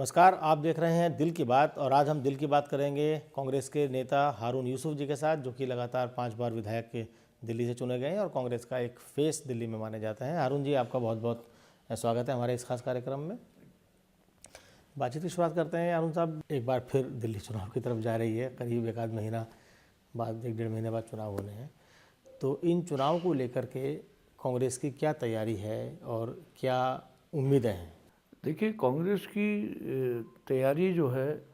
नमस्कार, आप देख रहे हैं दिल की बात और आज हम दिल की बात करेंगे कांग्रेस के नेता हारून यूसुफ जी के साथ, जो कि लगातार 5 बार विधायक के दिल्ली से चुने गए हैं और कांग्रेस का एक फेस दिल्ली में माने जाते हैं। हारून जी, आपका बहुत बहुत स्वागत है हमारे इस खास कार्यक्रम में। बातचीत की शुरुआत करते हैं। हारून साहब, एक बार फिर दिल्ली चुनाव की तरफ जा रही है, करीब एक आध महीना बाद, 1-1.5 महीने बाद चुनाव होने हैं। तो इन चुनाव को लेकर के कांग्रेस की क्या तैयारी है और क्या उम्मीदें हैं? देखिए, कांग्रेस की तैयारी जो है,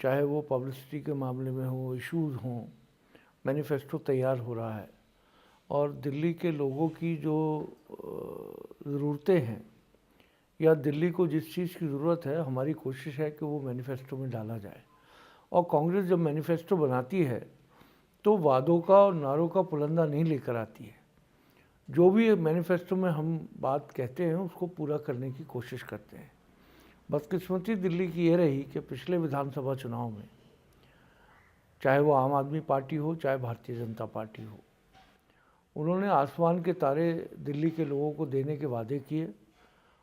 चाहे वो पब्लिसिटी के मामले में हो, इश्यूज़ हों, मैनिफेस्टो तैयार हो रहा है और दिल्ली के लोगों की जो ज़रूरतें हैं या दिल्ली को जिस चीज़ की ज़रूरत है, हमारी कोशिश है कि वो मैनिफेस्टो में डाला जाए। और कांग्रेस जब मैनिफेस्टो बनाती है तो वादों का और नारों का पुलंदा नहीं लेकर आती है। जो भी मैनिफेस्टो में हम बात कहते हैं उसको पूरा करने की कोशिश करते हैं। बदकिस्मती दिल्ली की ये रही कि पिछले विधानसभा चुनाव में, चाहे वो आम आदमी पार्टी हो चाहे भारतीय जनता पार्टी हो, उन्होंने आसमान के तारे दिल्ली के लोगों को देने के वादे किए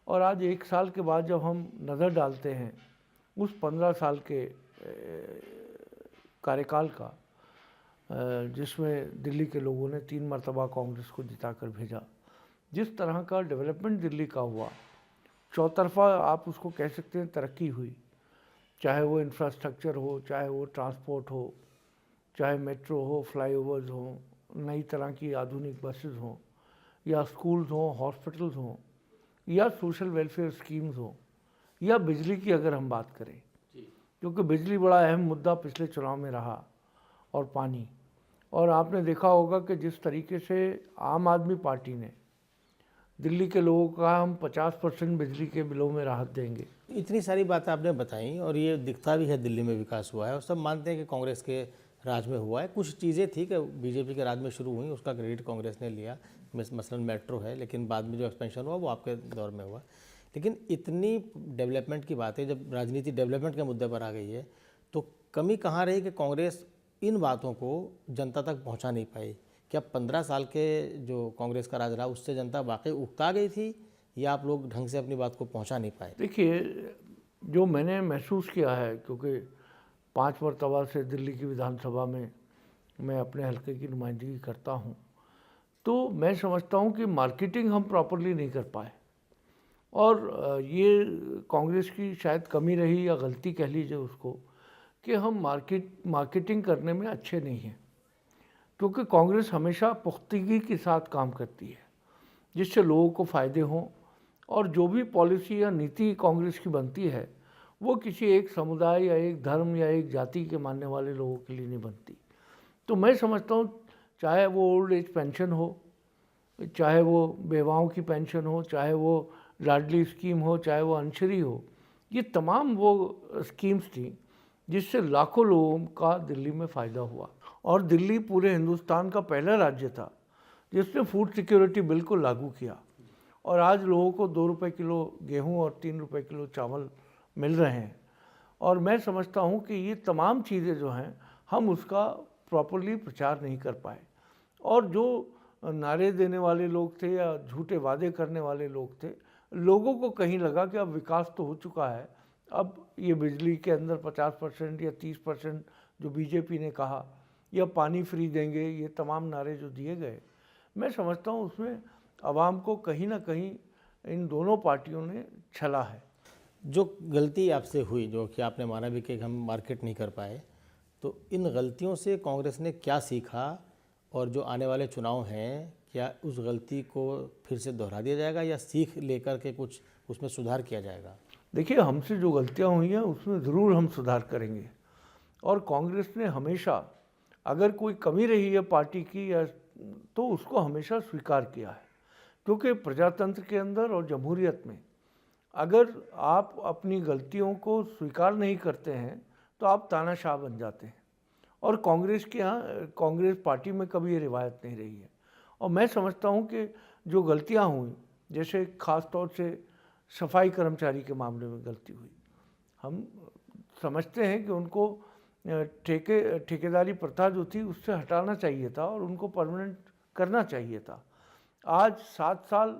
और आज 1 साल के बाद जब हम नज़र डालते हैं उस 15 साल के कार्यकाल का, जिसमें दिल्ली के लोगों ने 3 मरतबा कांग्रेस को जिताकर भेजा, जिस तरह का डेवलपमेंट दिल्ली का हुआ, चौतरफा आप उसको कह सकते हैं तरक्की हुई, चाहे वो इंफ्रास्ट्रक्चर हो, चाहे वो ट्रांसपोर्ट हो, चाहे मेट्रो हो, फ्लाईओवर्स हो, नई तरह की आधुनिक बसेस हों, या स्कूल्स हों, हॉस्पिटल्स हों, या सोशल वेलफेयर स्कीम्स हों, या बिजली की अगर हम बात करें, क्योंकि बिजली बड़ा अहम मुद्दा पिछले चुनाव में रहा, और पानी। और आपने देखा होगा कि जिस तरीके से आम आदमी पार्टी ने दिल्ली के लोगों का हम 50% बिजली के बिलों में राहत देंगे। इतनी सारी बातें आपने बताई और ये दिखता भी है दिल्ली में विकास हुआ है और सब मानते हैं कि कांग्रेस के राज में हुआ है। कुछ चीज़ें थी कि बीजेपी के राज में शुरू हुई, उसका क्रेडिट कांग्रेस ने लिया, मसलन मेट्रो है, लेकिन बाद में जो एक्सपेंशन हुआ वो आपके दौर में हुआ। लेकिन इतनी डेवलपमेंट की बातें जब राजनीति डेवलपमेंट के मुद्दे पर आ गई है तो कमी कहाँ रही कि कांग्रेस इन बातों को जनता तक पहुँचा नहीं पाई? क्या 15 साल के जो कांग्रेस का राज रहा उससे जनता वाकई उकता गई थी या आप लोग ढंग से अपनी बात को पहुंचा नहीं पाए? देखिए, जो मैंने महसूस किया है, क्योंकि 5 मरतबा से दिल्ली की विधानसभा में मैं अपने हल्के की नुमाइंदगी करता हूँ, तो मैं समझता हूँ कि मार्केटिंग हम प्रॉपरली नहीं कर पाए। और ये कांग्रेस की शायद कमी रही या गलती कह लीजिए उसको, कि हम मार्केटिंग करने में अच्छे नहीं हैं। क्योंकि कांग्रेस हमेशा पुख्तगी के साथ काम करती है जिससे लोगों को फ़ायदे हों, और जो भी पॉलिसी या नीति कांग्रेस की बनती है वो किसी एक समुदाय या एक धर्म या एक जाति के मानने वाले लोगों के लिए नहीं बनती। तो मैं समझता हूँ, चाहे वो ओल्ड एज पेंशन हो, चाहे वो बेवाओं की पेंशन हो, चाहे वो लाडली स्कीम हो, चाहे वो अंशरी हो, ये तमाम वो स्कीम्स थी जिससे लाखों लोगों का दिल्ली में फ़ायदा हुआ। और दिल्ली पूरे हिंदुस्तान का पहला राज्य था जिसने फूड सिक्योरिटी बिल को लागू किया, और आज लोगों को 2 रुपये किलो गेहूं और 3 रुपये किलो चावल मिल रहे हैं। और मैं समझता हूं कि ये तमाम चीज़ें जो हैं हम उसका प्रॉपरली प्रचार नहीं कर पाए, और जो नारे देने वाले लोग थे या झूठे वादे करने वाले लोग थे, लोगों को कहीं लगा कि अब विकास तो हो चुका है, अब ये बिजली के अंदर 50% या 30% जो बीजेपी ने कहा, या पानी फ्री देंगे, ये तमाम नारे जो दिए गए, मैं समझता हूँ उसमें आवाम को कहीं ना कहीं इन दोनों पार्टियों ने छला है। जो गलती आपसे हुई, जो कि आपने माना भी कि हम मार्केट नहीं कर पाए, तो इन गलतियों से कांग्रेस ने क्या सीखा और जो आने वाले चुनाव हैं क्या उस गलती को फिर से दोहरा दिया जाएगा या सीख लेकर के कुछ उसमें सुधार किया जाएगा? देखिए, हमसे जो गलतियां हुई हैं उसमें ज़रूर हम सुधार करेंगे, और कांग्रेस ने हमेशा अगर कोई कमी रही है पार्टी की या तो उसको हमेशा स्वीकार किया है। क्योंकि प्रजातंत्र के अंदर और जमहूरियत में अगर आप अपनी गलतियों को स्वीकार नहीं करते हैं तो आप तानाशाह बन जाते हैं, और कांग्रेस के यहाँ, कांग्रेस पार्टी में कभी ये रिवायत नहीं रही है। और मैं समझता हूँ कि जो गलतियाँ हुई, जैसे ख़ास तौर से सफाई कर्मचारी के मामले में गलती हुई, हम समझते हैं कि उनको ठेकेदारी प्रथा जो थी उससे हटाना चाहिए था और उनको परमानेंट करना चाहिए था। आज 7 साल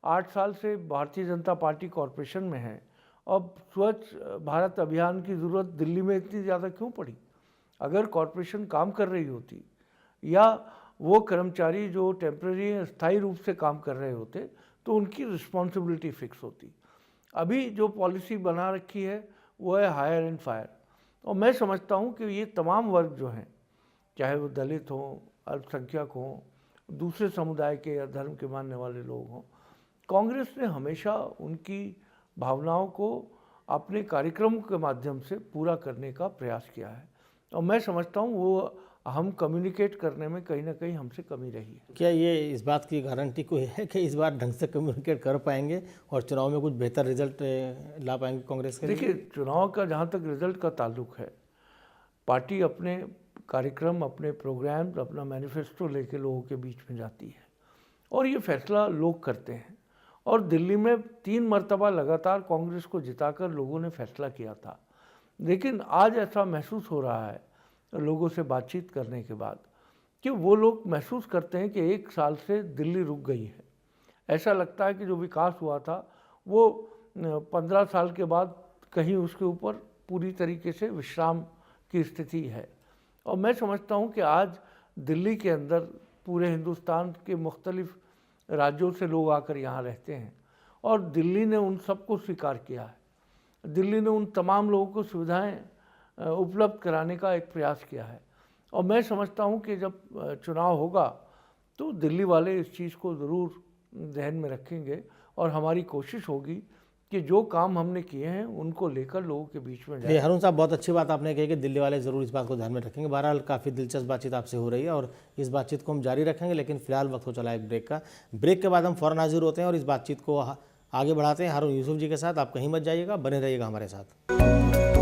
8 साल से भारतीय जनता पार्टी कॉरपोरेशन में है अब स्वच्छ भारत अभियान की ज़रूरत दिल्ली में इतनी ज़्यादा क्यों पड़ी? अगर कॉरपोरेशन काम कर रही होती या वो कर्मचारी जो टेम्परेरी स्थायी रूप से काम कर रहे होते तो उनकी रिस्पॉन्सिबिलिटी फिक्स होती। अभी जो पॉलिसी बना रखी है वो है हायर एंड फायर, और मैं समझता हूँ कि ये तमाम वर्ग जो हैं, चाहे वो दलित हों, अल्पसंख्यक हों, दूसरे समुदाय के या धर्म के मानने वाले लोग हों, कांग्रेस ने हमेशा उनकी भावनाओं को अपने कार्यक्रमों के माध्यम से पूरा करने का प्रयास किया है, और मैं समझता हूँ वो हम कम्युनिकेट करने में कहीं ना कहीं हमसे कमी रही है। क्या ये इस बात की गारंटी कोई है कि इस बार ढंग से कम्युनिकेट कर पाएंगे और चुनाव में कुछ बेहतर रिजल्ट ला पाएंगे कांग्रेस के लिए? देखिए, चुनाव का जहाँ तक रिजल्ट का ताल्लुक है, पार्टी अपने कार्यक्रम, अपने प्रोग्राम, अपना मैनिफेस्टो लेके लोगों के बीच में जाती है और ये फैसला लोग करते हैं। और दिल्ली में 3 मरतबा लगातार कांग्रेस को जिताकर लोगों ने फैसला किया था, लेकिन आज ऐसा महसूस हो रहा है लोगों से बातचीत करने के बाद कि वो लोग महसूस करते हैं कि 1 साल से दिल्ली रुक गई है। ऐसा लगता है कि जो विकास हुआ था वो 15 साल के बाद कहीं उसके ऊपर पूरी तरीके से विश्राम की स्थिति है। और मैं समझता हूँ कि आज दिल्ली के अंदर पूरे हिंदुस्तान के मुख्तलिफ राज्यों से लोग आकर यहाँ रहते हैं और दिल्ली ने उन सबको स्वीकार किया है। दिल्ली ने उन तमाम लोगों को सुविधाएं उपलब्ध कराने का एक प्रयास किया है, और मैं समझता हूँ कि जब चुनाव होगा तो दिल्ली वाले इस चीज़ को ज़रूर ध्यान में रखेंगे और हमारी कोशिश होगी कि जो काम हमने किए हैं उनको लेकर लोगों के बीच में जाए। हारून साहब, बहुत अच्छी बात आपने कही कि दिल्ली वाले ज़रूर इस बात को ध्यान में रखेंगे। बहरहाल काफ़ी दिलचस्प बातचीत आपसे हो रही है और इस बातचीत को हम जारी रखेंगे, लेकिन फिलहाल वक्त हो चला है एक ब्रेक का। ब्रेक के बाद हम फ़ौरन हाजिर होते हैं और इस बातचीत को आगे बढ़ाते हैं हारून यूसुफ जी के साथ। आप कहीं मत जाइएगा, बने रहिएगा हमारे साथ।